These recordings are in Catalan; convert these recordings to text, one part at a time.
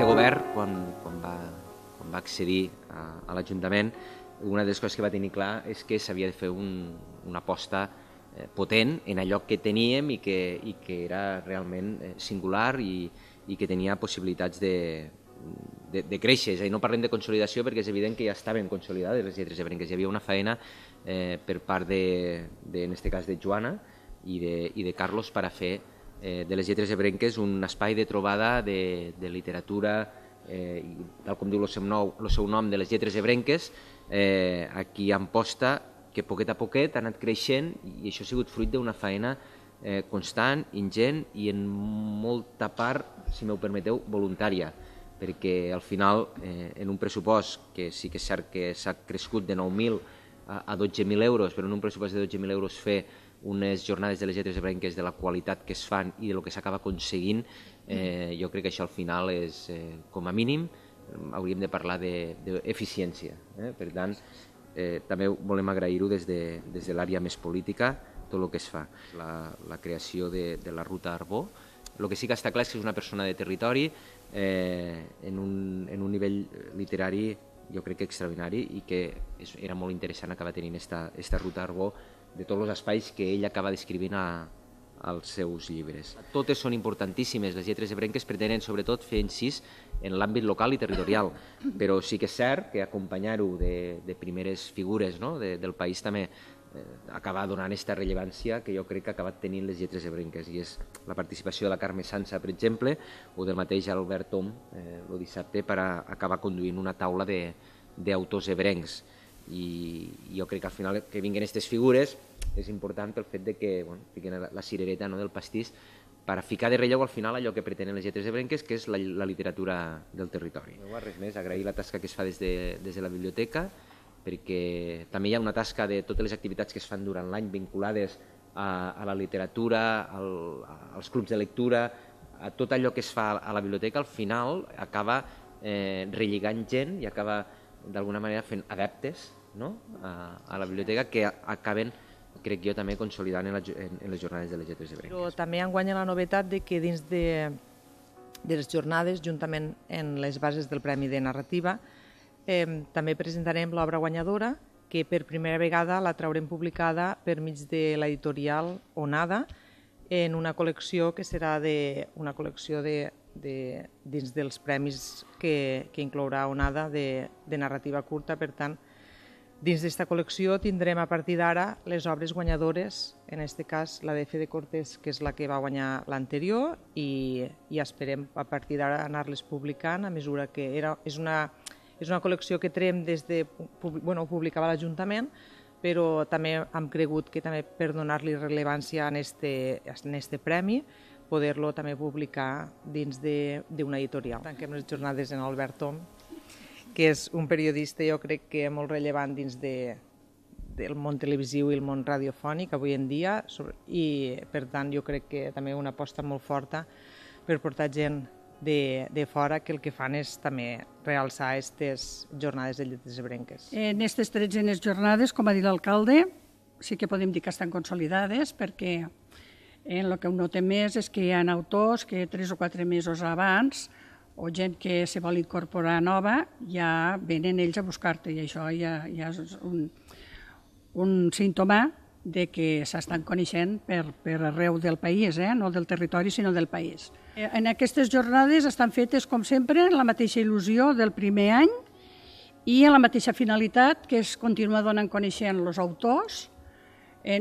este govern, quan va accedir a l'Ajuntament, una de les coses que va tenir clar és que s'havia de fer una aposta potent en allò que teníem i que era realment singular i que tenia possibilitats de créixer. És a dir, no parlem de consolidació perquè és evident que ja estaven consolidades les lletres ebrenques. Hi havia una feina per part, en aquest cas, de Joana i de Carlos per a fer de les lletres ebrenques un espai de trobada de literatura, tal com diu el seu nom, de les lletres ebrenques, aquí a Amposta, que poquet a poquet ha anat creixent i això ha sigut fruit d'una feina constant, ingent i en molta part, si m'ho permeteu, voluntària, perquè al final, en un pressupost que sí que és cert que s'ha crescut de 9.000 a 12.000 euros, però en un pressupost de 12.000 euros fer unes jornades de les lletres ebrenques de la qualitat que es fan i del que s'acaba aconseguint, jo crec que això al final és, com a mínim, hauríem de parlar d'eficiència. Per tant, també volem agrair-ho des de l'àrea més política, tot el que es fa. La creació de la ruta Arbó. El que sí que està clar és que és una persona de territori en un nivell literari jo crec que extraordinari i que era molt interessant acabar tenint aquesta ruta Arbó de tots els espais que ell acaba descrivint als seus llibres. Totes són importantíssimes, les lletres ebrenques pretenen sobretot fer incís en l'àmbit local i territorial, però sí que és cert que acompanyar-ho de primeres figures del país també acaba donant aquesta rellevància que jo crec que ha acabat tenint les lletres ebrenques, i és la participació de la Carme Sansa, per exemple, o del mateix Albert Tom el dissabte per acabar conduint una taula d'autors ebrencs. I jo crec que al final que vinguin aquestes figures és important pel fet que fiquen la cirereta del pastís per a ficar de relleu al final allò que pretenen les lletres ebrenques, que és la literatura del territori. Res més, agrair la tasca que es fa des de la biblioteca, perquè també hi ha una tasca de totes les activitats que es fan durant l'any vinculades a la literatura, als clubs de lectura, a tot allò que es fa a la biblioteca, al final acaba relligant gent i acaba d'alguna manera fent adeptes a la biblioteca que acaben, crec jo, també consolidant en les jornades de les lletres ebrenques. Però també enguanya la novetat de que dins de les jornades, juntament en les bases del Premi de Narrativa, també presentarem l'obra guanyadora, que per primera vegada la traurem publicada per mig de l'editorial Onada, en una col·lecció que serà una col·lecció dins dels premis que inclourà Onada de narrativa curta. Per tant, dins d'aquesta col·lecció tindrem a partir d'ara les obres guanyadores, en aquest cas la de Fede Cortés, que és la que va guanyar l'anterior, i esperem a partir d'ara anar-les publicant a mesura que és una col·lecció que traiem ho publicava l'Ajuntament, però també hem cregut que també per donar-li rellevància a aquest premi, poder-lo també publicar dins d'una editorial. Tanquem les jornades en Albert Tom, que és un periodista, jo crec que molt rellevant dins del món televisiu i el món radiofònic avui en dia, i per tant jo crec que també una aposta molt forta per portar gent de fora, que el que fan és també realçar aquestes jornades de lletres ebrenques. En aquestes 13 jornades, com ha dit l'alcalde, sí que podem dir que estan consolidades, perquè el que un nota més és que hi ha autors que 3 o 4 mesos abans, o gent que se vol incorporar nova, ja venen ells a buscar-te, i això ja és un símptoma de que s'estan coneixent per arreu del país, no del territori, sinó del país. En aquestes jornades estan fetes, com sempre, en la mateixa il·lusió del primer any i en la mateixa finalitat, que és continuar donant coneixent els autors,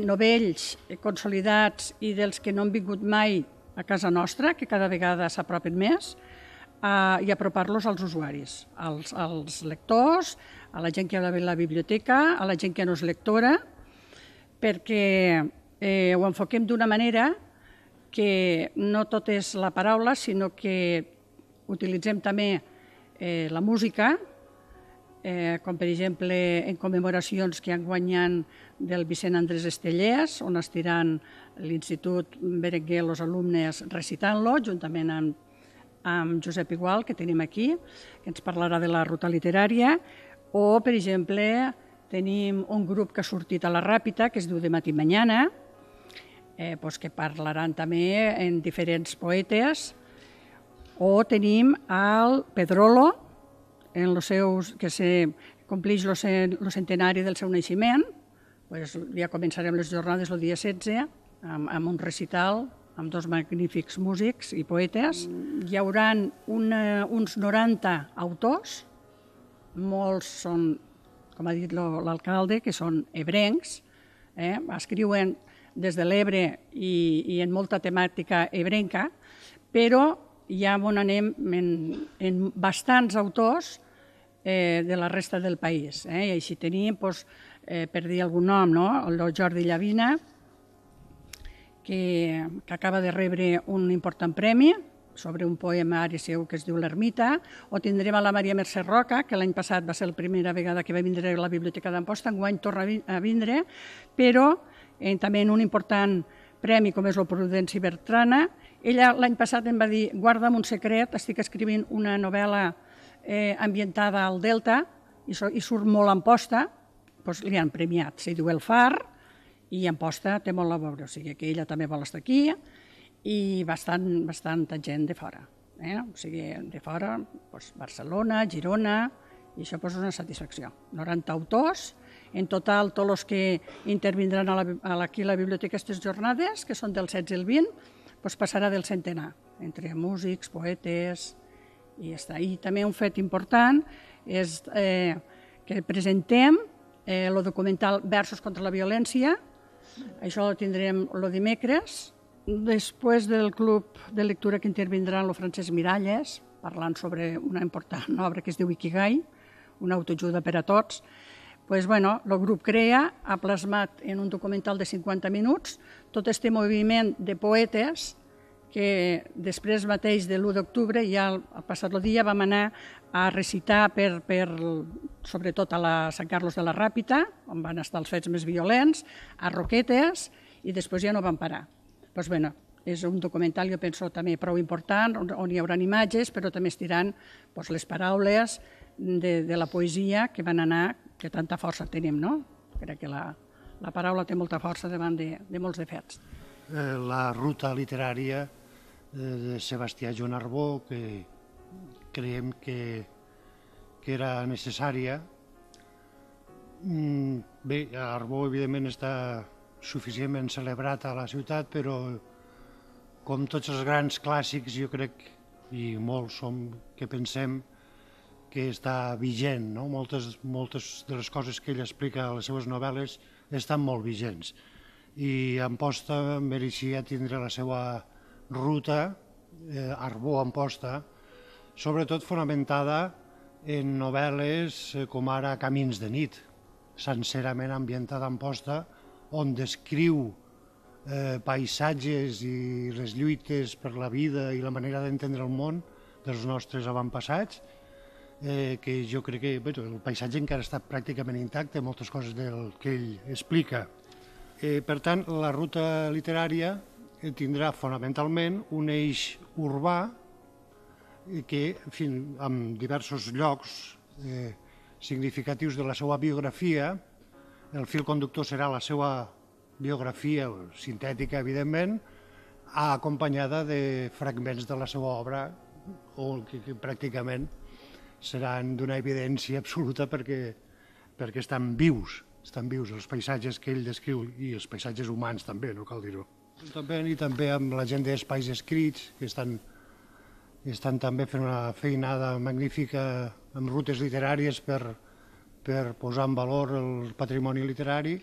novells, consolidats i dels que no han vingut mai a casa nostra, que cada vegada s'apropen més, i apropar-los als usuaris, als lectors, a la gent que ha de veure la biblioteca, a la gent que no és lectora, perquè ho enfoquem d'una manera que no tot és la paraula, sinó que utilitzem també la música, com per exemple en commemoracions que han guanyat del Vicent Andrés Estellés, on estiran l'Institut Berenguer, els alumnes recitant-lo, juntament amb Josep Igual, que tenim aquí, que ens parlarà de la ruta literària, o, per exemple, tenim un grup que ha sortit a la Ràpita, que es diu De Matí Mañana, que parlaran també en diferents poetes, O tenim el Pedrolo, en los seus, que se complix el centenari del seu naixement. Pues ja començarem les jornades el dia 16 amb un recital amb dos magnífics músics i poetes. Hi haurà uns 90 autors, molts són, com ha dit l'alcalde, que són ebrencs, escriuen des de l'Ebre i en molta temàtica ebrenca, però ja on anem en bastants autors de la resta del país. I així tenim, per dir algun nom, el Jordi Llavina, que acaba de rebre un important premi sobre un poemari seu que es diu L'Ermita, o tindrem a la Maria Mercè Roca, que l'any passat va ser la primera vegada que va vindre a la Biblioteca d'Amposta, enguany torna a vindre, però també en un important premi com és el Prudència Bertrana. Ella l'any passat em va dir: guarda'm un secret, estic escrivint una novel·la ambientada al Delta i surt molt a Amposta, doncs li han premiat. Se diu El Far i Amposta té molt a veure, o sigui que ella també vol estar aquí i bastanta gent de fora. O sigui, de fora, Barcelona, Girona, i això és una satisfacció. 90 autors, en total tots els que intervindran aquí a la biblioteca aquestes jornades, que són del 16 al 20, passarà del centenar, entre músics, poetes, i està. I també un fet important és que presentem el documental Versos contra la violència. Això ho tindrem el dimecres, després del club de lectura que intervindrà el Francesc Miralles, parlant sobre una important obra que es diu Ikigai, una autoajuda per a tots. El grup CREA ha plasmat en un documental de 50 minuts tot aquest moviment de poetes que després mateix de l'1 d'octubre, ja el passat dia, vam anar a recitar sobretot a la Sant Carlos de la Ràpita, on van estar els fets més violents, a Roquetes, i després ja no van parar. És un documental, jo penso, també prou important, on hi haurà imatges, però també estiran les paraules de la poesia que van anar, que tanta força tenim, no? Crec que la paraula té molta força davant de molts de fets. La ruta literària de Sebastià Joan Arbó, que creiem que era necessària. Bé, Arbó, evidentment, està suficientment celebrat a la ciutat, però com tots els grans clàssics, jo crec, i molts som que pensem que està vigent, no? Moltes de les coses que ell explica a les seves novel·les estan molt vigents. I Amposta mereixia tindre la seva ruta, Arbó-Amposta, sobretot fonamentada en novel·les com ara Camins de nit, sencerament ambientada a Amposta, on descriu paisatges i les lluites per la vida i la manera d'entendre el món dels nostres avantpassats, que jo crec que el paisatge encara està pràcticament intacte, moltes coses del que ell explica. Per tant, la ruta literària tindrà fonamentalment un eix urbà que, amb diversos llocs significatius de la seva biografia, el fil conductor serà la seva biografia sintètica, evidentment, acompanyada de fragments de la seva obra, que pràcticament seran d'una evidència absoluta perquè estan vius els paisatges que ell descriu, i els paisatges humans també, no cal dir-ho. I també amb la gent d'Espais Escrits, que estan també fent una feinada magnífica amb rutes literàries per posar en valor el patrimoni literari.